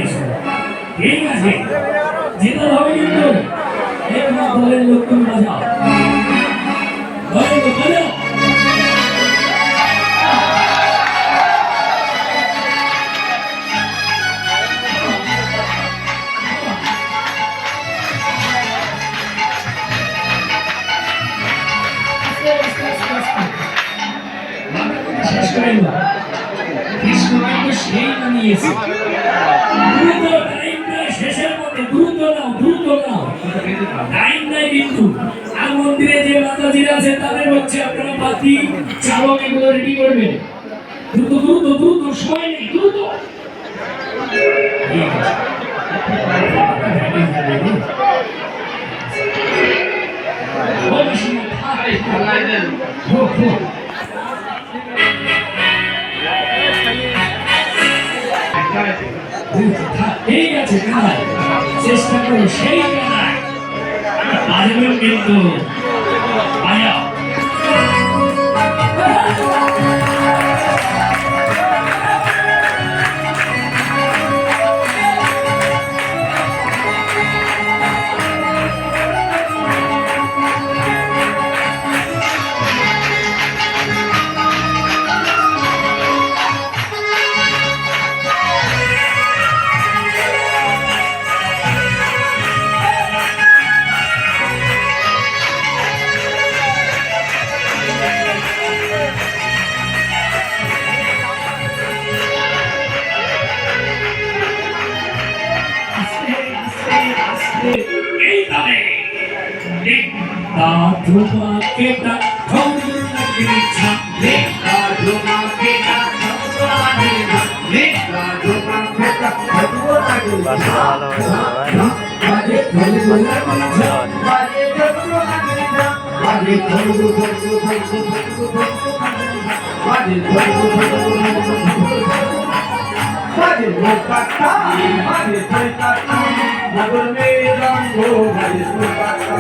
এসো। ঠিক আছে, যেতে হবে কিন্তু একবার দলের লোকজন বাজাও, দলের লোক বাজাও। সেই বানিয়েছে দ্রুত টাইমটা শেষের মধ্যে দ্রুত নাও, দ্রুত নাও, টাইম নাই কিন্তু। আর মন্দিরে যে মাতাজিরা আছে তাদের হচ্ছে আপনারা বাতি চালক এগুলো রেডি করবেন। দ্রুত দ্রুত দ্রুত, সময় নেই, দ্রুত। ঠিক আছে, চেষ্টা করো সেই কানায় আসবেন কিন্তু। এইভাবে তোমাকে Madre,